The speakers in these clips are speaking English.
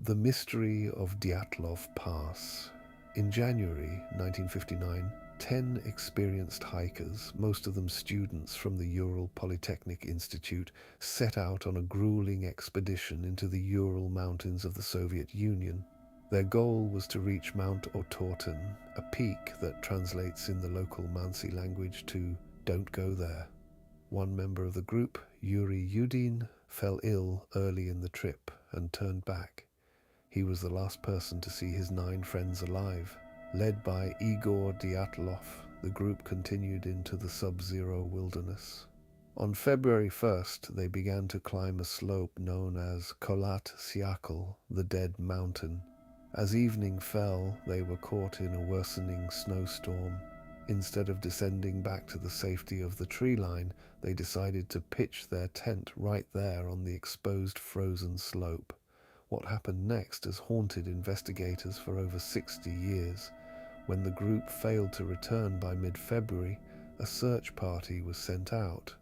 The Mystery of Dyatlov Pass. In January 1959, 10 experienced hikers, most of them students from the Ural Polytechnic Institute, set out on a grueling expedition into the Ural Mountains of the Soviet Union. Their goal was to reach Mount Otorten, a peak that translates in the local Mansi language to "don't go there." One member of the group, Yuri Yudin, fell ill early in the trip and turned back. He was the last person to see his 9 friends alive. Led by Igor Dyatlov, the group continued into the sub-zero wilderness. On February 1st, they began to climb a slope known as Kholat Syakhl, the Dead Mountain. As evening fell, they were caught in a worsening snowstorm. Instead of descending back to the safety of the tree line, they decided to pitch their tent right there on the exposed frozen slope. What happened next has haunted investigators for over 60 years. When the group failed to return by mid-February, a search party was sent out.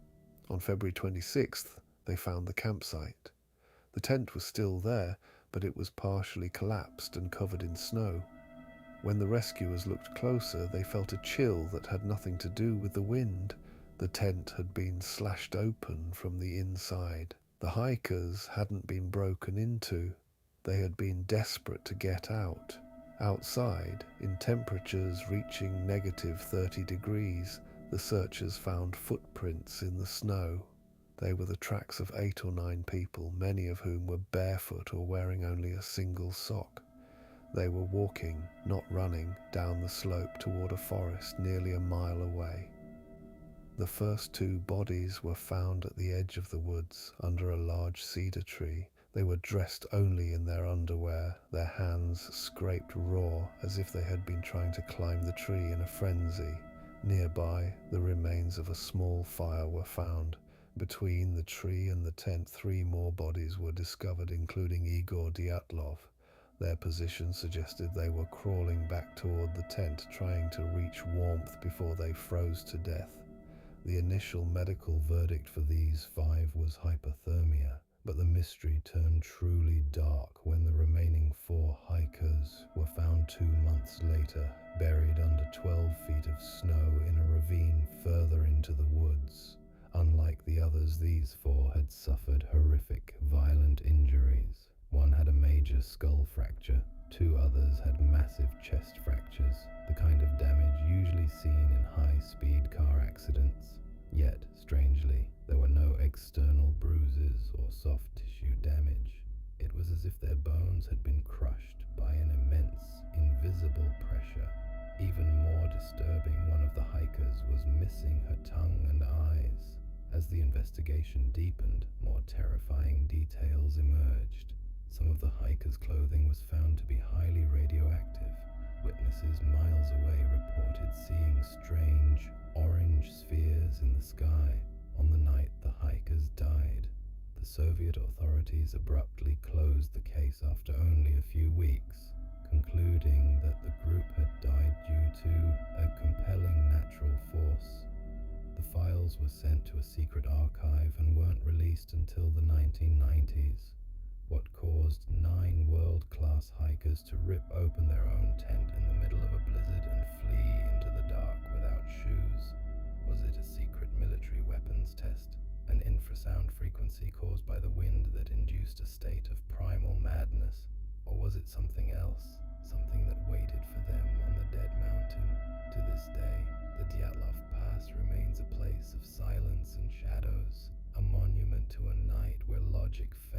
On February 26th, they found the campsite. The tent was still there, but it was partially collapsed and covered in snow. When the rescuers looked closer, they felt a chill that had nothing to do with the wind. The tent had been slashed open from the inside. The hikers hadn't been broken into. They had been desperate to get out. Outside, in temperatures reaching negative 30 degrees, the searchers found footprints in the snow. They were the tracks of 8 or 9 people, many of whom were barefoot or wearing only a single sock. They were walking, not running, down the slope toward a forest nearly a mile away. The first 2 bodies were found at the edge of the woods, under a large cedar tree. They were dressed only in their underwear, their hands scraped raw as if they had been trying to climb the tree in a frenzy. Nearby, the remains of a small fire were found. Between the tree and the tent, 3 more bodies were discovered, including Igor Dyatlov. Their position suggested they were crawling back toward the tent, trying to reach warmth before they froze to death. The initial medical verdict for these 5 was hypothermia, but the mystery turned truly dark when the remaining 4 hikers were found 2 months later, buried under 12 feet of snow in a ravine further into the woods. Unlike the others, these 4 had suffered horrific, violent injuries. One had a major skull fracture. 2 others had massive chest fractures, the kind of damage usually seen in high-speed car accidents. Yet, strangely, there were no external bruises or soft tissue damage. It was as if their bones had been crushed by an immense, invisible pressure. Even more disturbing, one of the hikers was missing her tongue and eyes. As the investigation deepened, more terrifying details emerged. Some of the hikers' clothing was found to be highly radioactive. Witnesses miles away reported seeing strange, orange spheres in the sky on the night the hikers died. The Soviet authorities abruptly closed the case after only a few weeks, concluding that the group had died due to a compelling natural force. The files were sent to a secret archive and weren't released until the 1990s. What caused 9 world-class hikers to rip open their own tent in the middle of a blizzard and flee into the dark without shoes? Was it a secret military weapons test? An infrasound frequency caused by the wind that induced a state of primal madness? Or was it something else? Something that waited for them on the Dead Mountain? To this day, the Dyatlov Pass remains a place of silence and shadows, a monument to a night where logic failed